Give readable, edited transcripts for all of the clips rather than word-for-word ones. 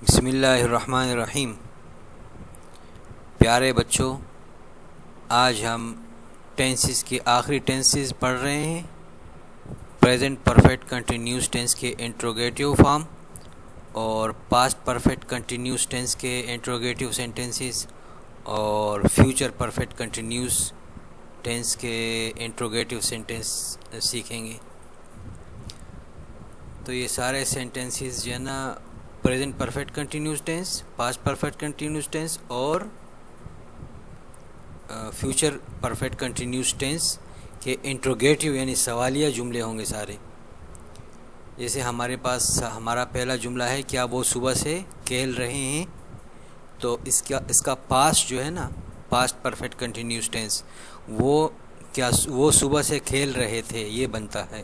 بسم اللہ الرحمن الرحیم۔ پیارے بچوں، آج ہم ٹینسز کی آخری ٹینسز پڑھ رہے ہیں۔ پریزنٹ پرفیکٹ کنٹینیوس ٹینس کے انٹروگیٹیو فارم اور پاسٹ پرفیکٹ کنٹینیوس ٹینس کے انٹروگیٹیو سینٹنسز اور فیوچر پرفیکٹ کنٹینیوس ٹینس کے انٹروگیٹیو سینٹنس سیکھیں گے۔ تو یہ سارے سینٹنسز جو ہے نا present perfect continuous tense, past perfect continuous tense اور فیوچر پرفیکٹ کنٹینیوس ٹینس کے انٹروگیٹیو یعنی سوالیہ جملے ہوں گے سارے۔ جیسے ہمارے پاس ہمارا پہلا جملہ ہے، کیا وہ صبح سے کھیل رہے ہیں؟ تو اس کا پاسٹ جو ہے نا، پاسٹ پرفیکٹ کنٹینیوس ٹینس، وہ صبح سے کھیل رہے تھے، یہ بنتا ہے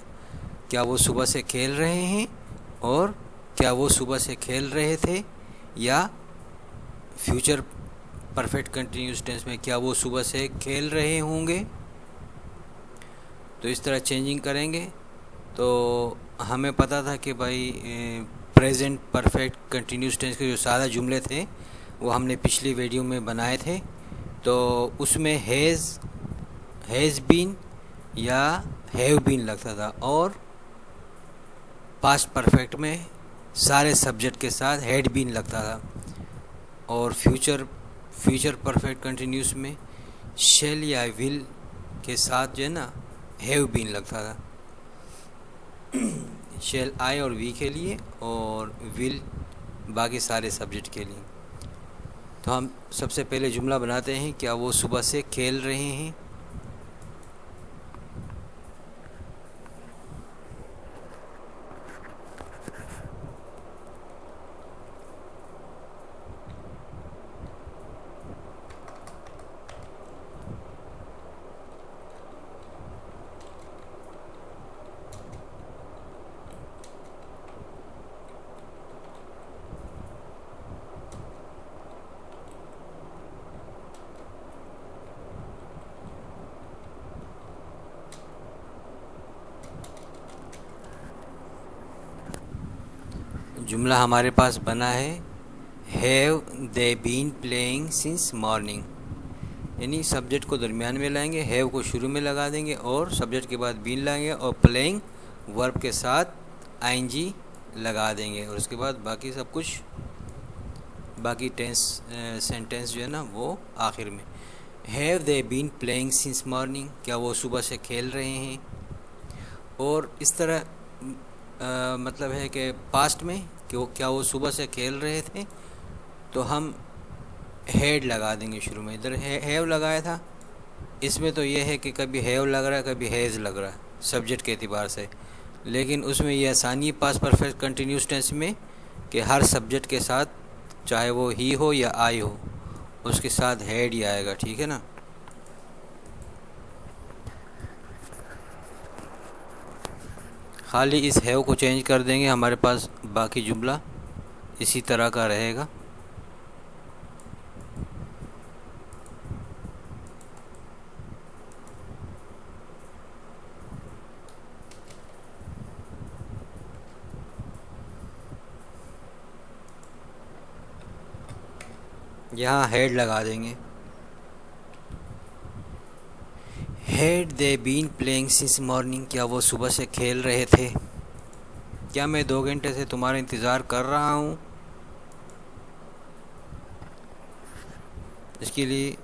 کیا وہ صبح سے کھیل رہے ہیں، اور کیا وہ صبح سے کھیل رہے تھے، یا فیوچر پرفیکٹ کنٹینیوس ٹینس میں کیا وہ صبح سے کھیل رہے ہوں گے۔ تو اس طرح چینجنگ کریں گے۔ تو ہمیں پتہ تھا کہ بھائی پریزنٹ پرفیکٹ کنٹینیوس ٹینس کے جو سادہ جملے تھے وہ ہم نے پچھلی ویڈیو میں بنائے تھے۔ تو اس میں ہیز بین یا ہیو بین لگتا تھا، اور پاسٹ پرفیکٹ میں سارے سبجیکٹ کے ساتھ ہیڈ بین لگتا تھا، اور فیوچر پرفیکٹ کنٹینیوس میں شیل یا ول کے ساتھ جو ہے نا ہیو بین لگتا تھا، شیل آئی اور وی کے لیے، اور ول باقی سارے سبجیکٹ کے لیے۔ تو ہم سب سے پہلے جملہ بناتے ہیں، کیا وہ صبح سے کھیل رہے ہیں۔ جملہ ہمارے پاس بنا ہے، have they been playing since morning, یعنی سبجیکٹ کو درمیان میں لائیں گے، ہیو کو شروع میں لگا دیں گے اور سبجیکٹ کے بعد بین لائیں گے، اور پلینگ ورب کے ساتھ آئی این جی لگا دیں گے، اور اس کے بعد باقی سب کچھ باقی سینٹنس جو ہے نا وہ آخر میں۔ Have they been playing since morning, کیا وہ صبح سے کھیل رہے ہیں۔ اور اس طرح مطلب ہے کہ پاسٹ میں کیا وہ صبح سے کھیل رہے تھے، تو ہم ہیڈ لگا دیں گے شروع میں۔ ادھر ہیو لگایا تھا، اس میں تو یہ ہے کہ کبھی ہیو لگ رہا ہے کبھی ہیز لگ رہا ہے سبجیکٹ کے اعتبار سے، لیکن اس میں یہ آسانی پاسٹ پرفیکٹ کنٹینیوس ٹینس میں کہ ہر سبجیکٹ کے ساتھ چاہے وہ ہی ہو یا آئی ہو، اس کے ساتھ ہیڈ ہی آئے گا، ٹھیک ہے نا۔ خالی اس ہیو کو چینج کر دیں گے، ہمارے پاس باقی جملہ اسی طرح کا رہے گا۔ یہاں ہیڈ لگا دیں گے، had they been playing since morning, کیا وہ صبح سے کھیل رہے تھے، کیا میں 2 گھنٹے سے تمہارا انتظار کر رہا ہوں۔ اس کے لیے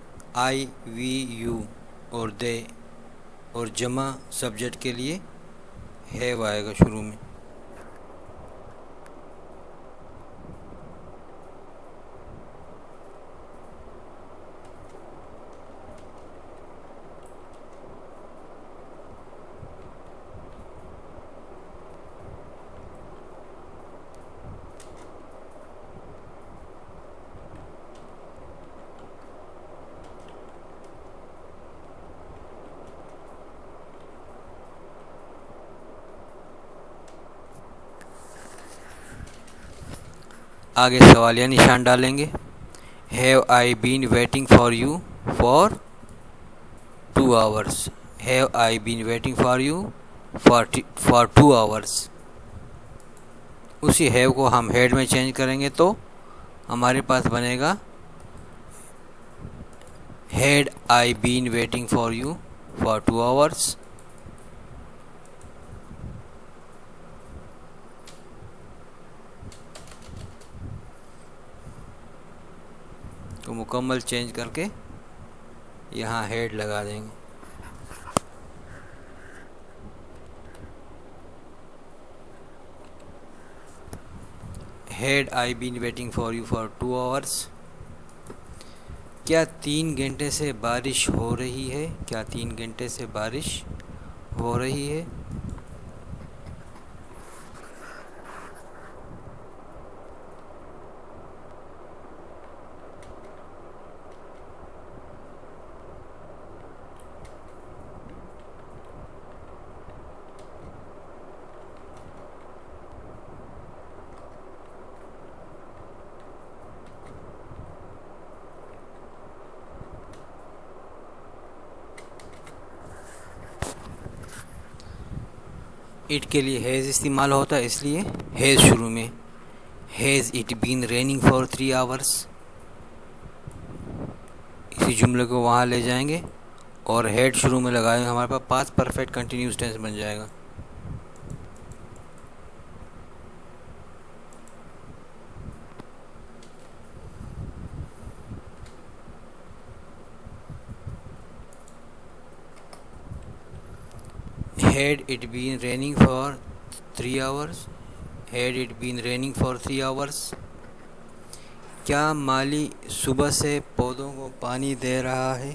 آئی وی یو اور دے اور جمع سبجیکٹ کے لیے ہیو آئے گا شروع میں۔ آگے سوالیہ نشان ڈالیں گے، have I been waiting for you for 2 hours، have I been waiting for you for 2 hours۔ اسی ہیو کو ہم ہیڈ میں چینج کریں گے تو ہمارے پاس بنے گا had I been waiting for you for 2 hours. تو مکمل چینج کر کے یہاں ہیڈ لگا دیں گے. Had I been waiting for you for 2 hours. کیا 3 گھنٹے سے بارش ہو رہی ہے؟ کیا 3 گھنٹے سے بارش ہو رہی ہے؟ اٹ کے لیے ہیز استعمال ہوتا ہے، اس لیے ہیز شروع میں. Has it been raining for 3 hours. اسی جملے کو وہاں لے جائیں گے اور ہیڈ شروع میں لگائیں گے. ہمارے پاس پاسٹ پرفیکٹ کنٹینیوس ٹینس بن جائے گا. Had it been raining for 3 hours? Had it been raining for 3 hours? کیا مالی صبح سے پودوں کو پانی دے رہا ہے؟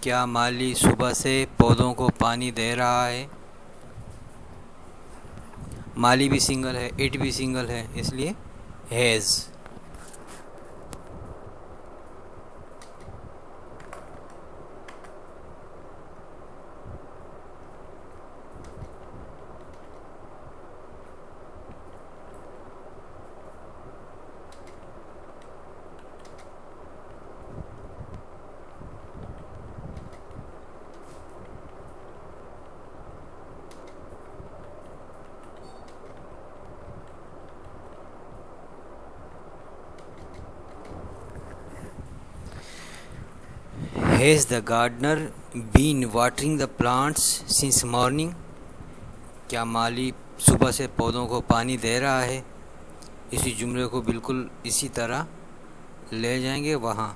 کیا مالی صبح سے پودوں کو پانی دے رہا ہے؟ مالی بھی سنگل ہے، اٹ بھی سنگل ہے، اس لیے has. Has the gardener been watering the plants since morning? کیا مالی صبح سے پودوں کو پانی دے رہا ہے؟ اسی جملے کو بالکل اسی طرح لے جائیں گے وہاں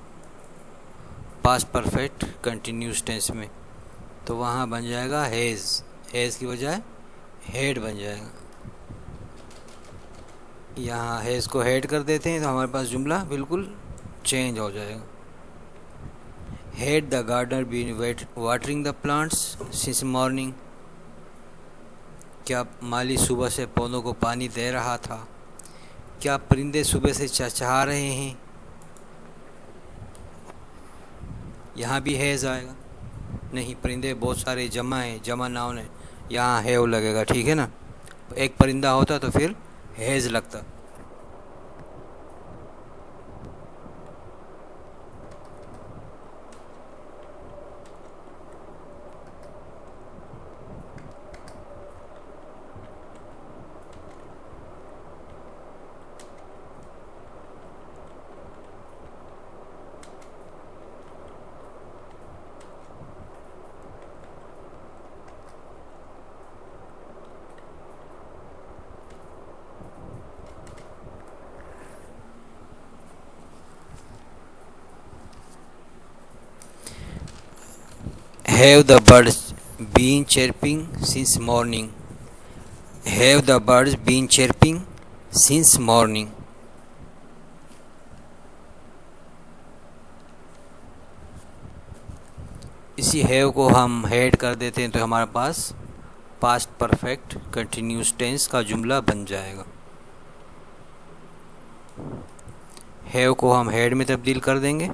پاسٹ پرفیکٹ کنٹینیوس ٹینس میں. تو وہاں بن جائے گا ہیز. ہیز کی بجائے ہیڈ بن جائے گا. یہاں ہیز کو ہیڈ کر دیتے ہیں تو ہمارے پاس جملہ بالکل چینج ہو جائے گا. Had the gardener been watering the plants since morning? کیا مالی صبح سے پودوں کو پانی دے رہا تھا؟ کیا پرندے صبح سے چہچہا رہے ہیں؟ یہاں بھی ہیز آئے گا. نہیں، پرندے بہت سارے جمع ہیں، جمع ناؤن ہے، یہاں ہیو لگے گا. ٹھیک ہے نا. ایک پرندہ ہوتا تو پھر ہیز لگتا. Have the birds been chirping since morning? Have the birds been chirping since morning? اسی ہیو کو ہم ہیڈ کر دیتے ہیں تو ہمارے پاس پاسٹ پرفیکٹ کنٹینیوس ٹینس کا جملہ بن جائے گا. ہیو کو ہم ہیڈ میں تبدیل کر دیں گے.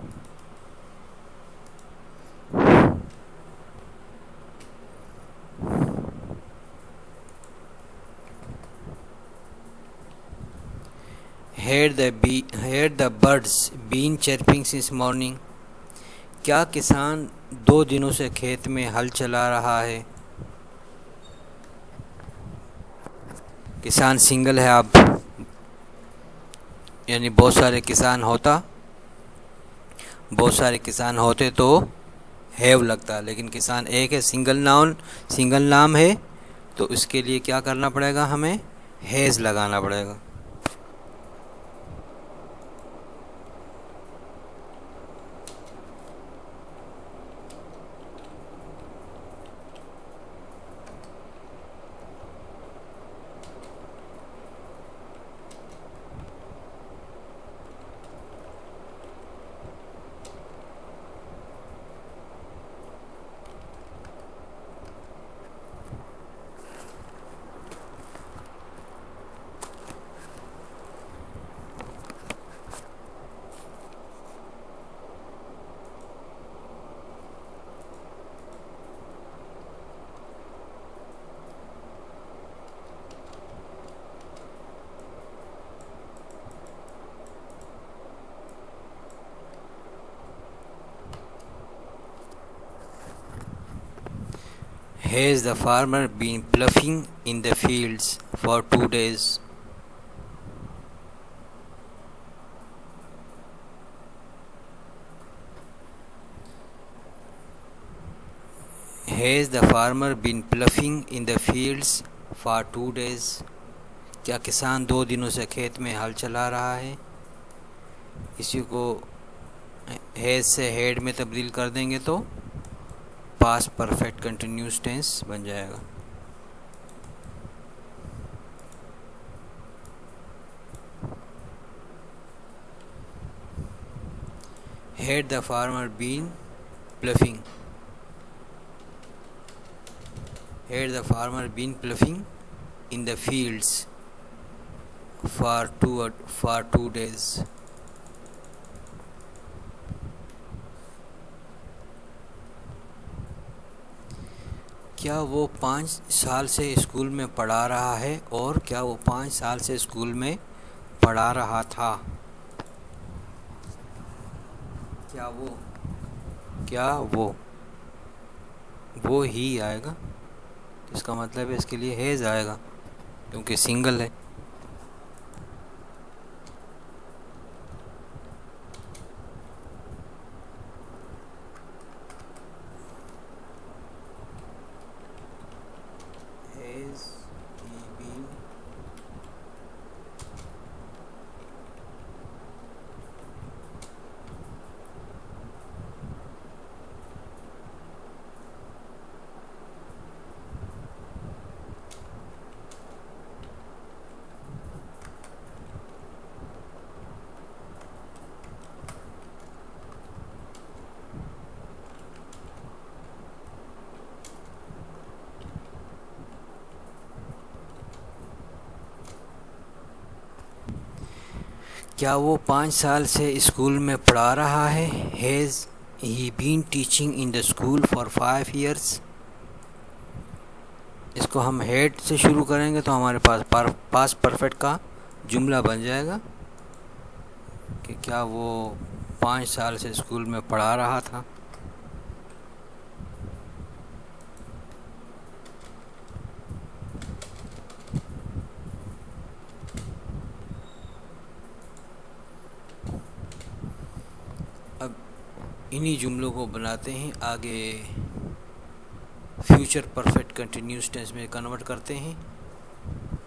Had the birds been chirping since morning? کیا کسان 2 دنوں سے کھیت میں ہل چلا رہا ہے؟ کسان سنگل ہے. اب یعنی بہت سارے کسان ہوتے تو ہیو لگتا، لیکن کسان ایک ہے، سنگل نام ہے، تو اس کے لیے کیا کرنا پڑے گا، ہمیں ہیز لگانا پڑے گا۔ Has the farmer been ploughing in the fields for 2 days? Has the farmer been ploughing in the fields for 2 days? کیا کسان 2 دنوں سے کھیت میں ہل چلا رہا ہے؟ اسی کو ہیز سے ہیڈ میں تبدیل کر دیں گے تو پاسٹ پرفیکٹ کنٹینیوس ٹینس بن جائے گا۔ Had the farmer been ploughing? Had the farmer been ploughing in the fields for 2 days? کیا وہ 5 سال سے اسکول میں پڑھا رہا ہے؟ اور کیا وہ 5 سال سے اسکول میں پڑھا رہا تھا؟ وہ ہی آئے گا، اس کا مطلب ہے اس کے لیے ہیز آئے گا کیونکہ سنگل ہے۔ کیا وہ 5 سال سے اسکول میں پڑھا رہا ہے؟ Has he been teaching in the school for 5 years؟ اس کو ہم ہیڈ سے شروع کریں گے تو ہمارے پاس پاسٹ پرفیکٹ کا جملہ بن جائے گا کہ کیا وہ 5 سال سے اسکول میں پڑھا رہا تھا۔ اب انہی جملوں کو بناتے ہیں، آگے فیوچر پرفیکٹ کنٹینیوس ٹینس میں کنورٹ کرتے ہیں۔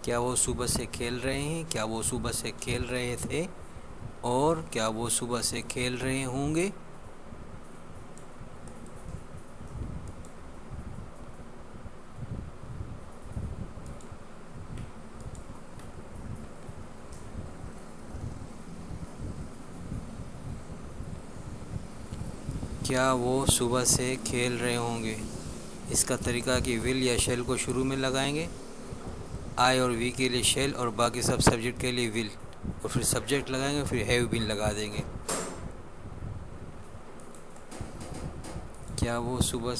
کیا وہ صبح سے کھیل رہے ہیں؟ کیا وہ صبح سے کھیل رہے تھے؟ اور کیا وہ صبح سے کھیل رہے ہوں گے؟ کیا وہ صبح سے کھیل رہے ہوں گے؟ اس کا طریقہ کہ ول یا شیل کو شروع میں لگائیں گے، آئی اور وی کے لیے شیل اور باقی سب سبجیکٹ کے لیے ول، اور پھر سبجیکٹ لگائیں گے، پھر ہیو بین لگا دیں گے۔ کیا وہ صبح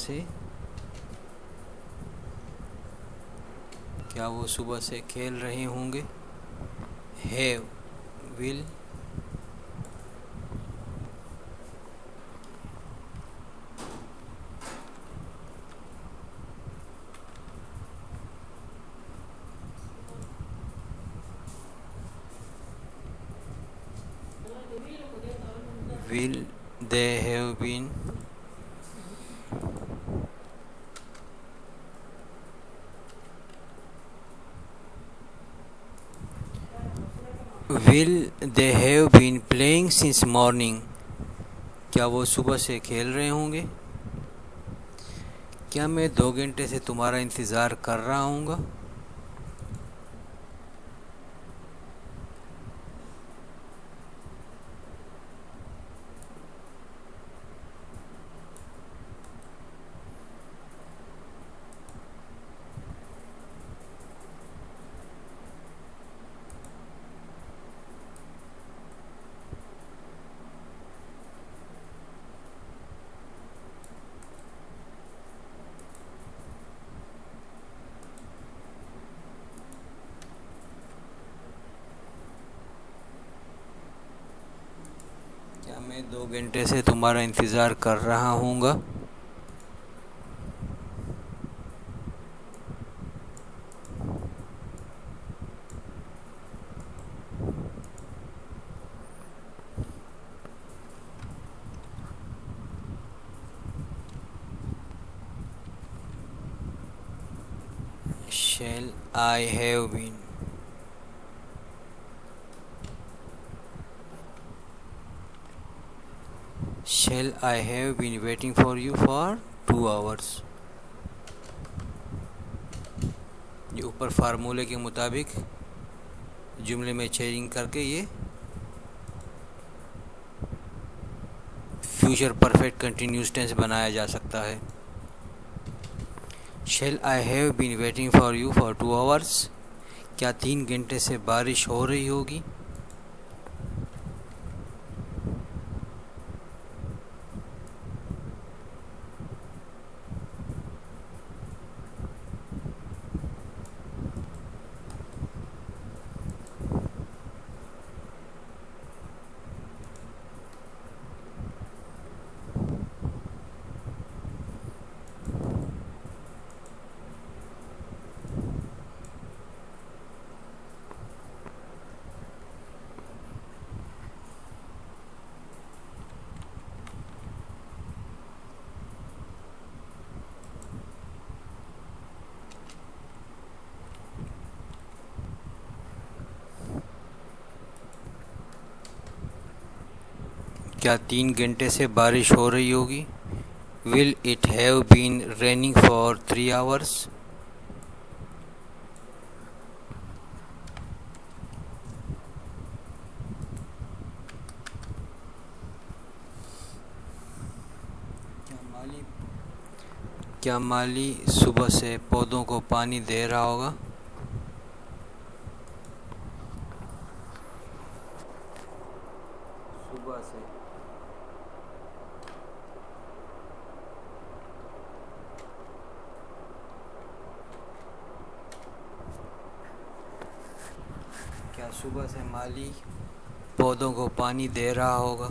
سے کھیل رہے ہوں گے؟ Have, will, will they have been will they have been playing since morning. کیا وہ صبح سے کھیل رہے ہوں گے؟ کیا میں 2 گھنٹے سے تمہارا انتظار کر رہا ہوں گا؟ کیا میں 2 گھنٹے سے تمہارا انتظار کر رہا ہوں گا؟ Shall I have been Shall I have been waiting for you for 2 hours. یہ اوپر فارمولے کے مطابق جملے میں چینج کر کے یہ فیوچر پرفیکٹ کنٹینیوس ٹینس بنایا جا سکتا ہے. Shall I have been waiting for you for 2 hours. کیا 3 گھنٹے سے بارش ہو رہی ہوگی؟ کیا 3 گھنٹے سے بارش ہو رہی ہوگی؟ Will it have been raining for 3 hours. کیا مالی صبح سے پودوں کو پانی دے رہا ہوگا؟ صبح سے کیا صبح سے مالی پودوں کو پانی دے رہا ہوگا؟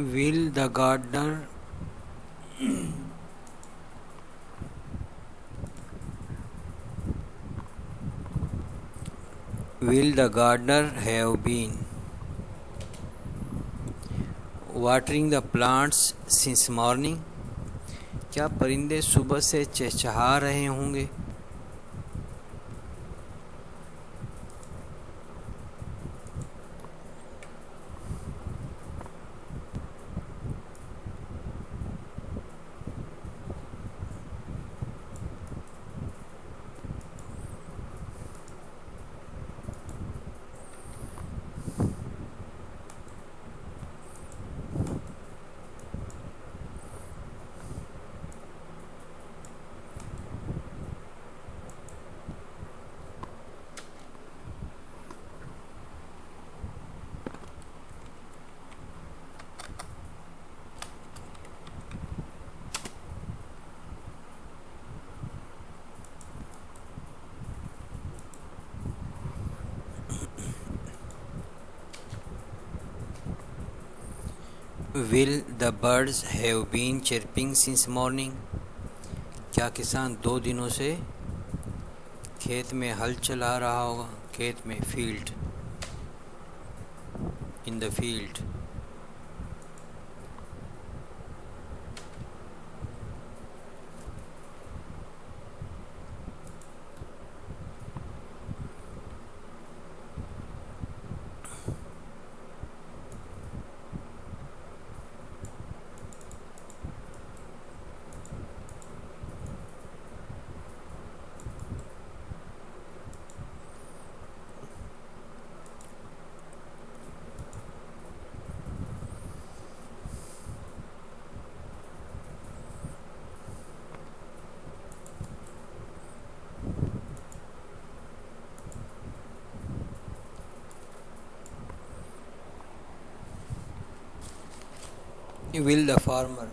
Will the gardener have been watering the plants since morning. کیا پرندے صبح سے چہچہا رہے ہوں گے؟ Will the birds have been chirping since morning? کیا کسان 2 دنوں سے کھیت میں ہل چلا رہا ہوگا؟ کھیت میں field, in the field. Will the farmer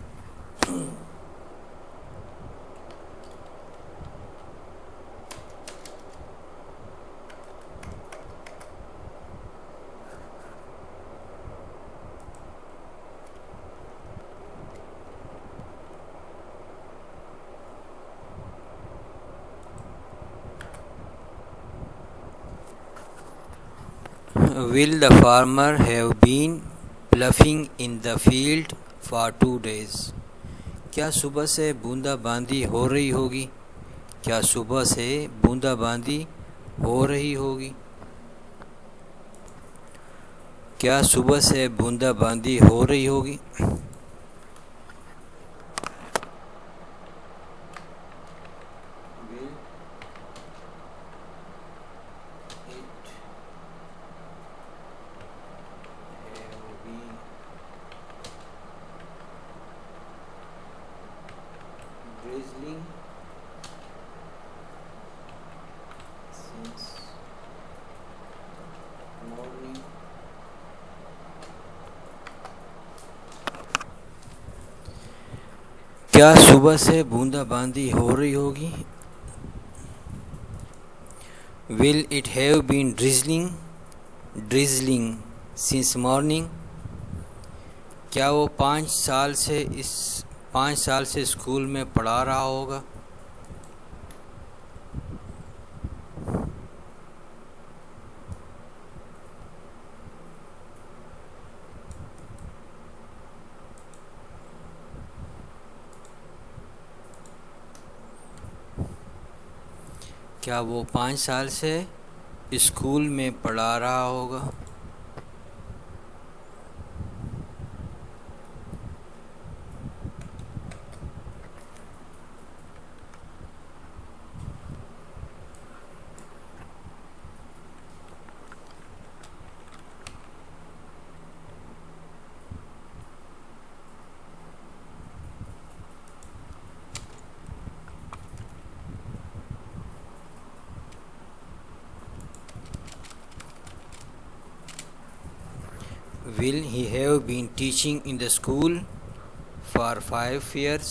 Will the farmer have been ploughing in the field for 2 days? کیا صبح سے بوندا باندی ہو رہی ہوگی؟ کیا صبح سے بوندا باندی ہو رہی ہوگی؟ کیا صبح سے بوندا باندی ہو رہی ہوگی؟ Drizzling since morning. کیا صبح سے بوندا باندی ہو رہی ہوگی؟ Will it have been drizzling since morning? کیا وہ 5 سال سے اسکول میں پڑھا رہا ہوگا؟ کیا وہ 5 سال سے اسکول میں پڑھا رہا ہوگا؟ Will he have been teaching in the school for 5 years?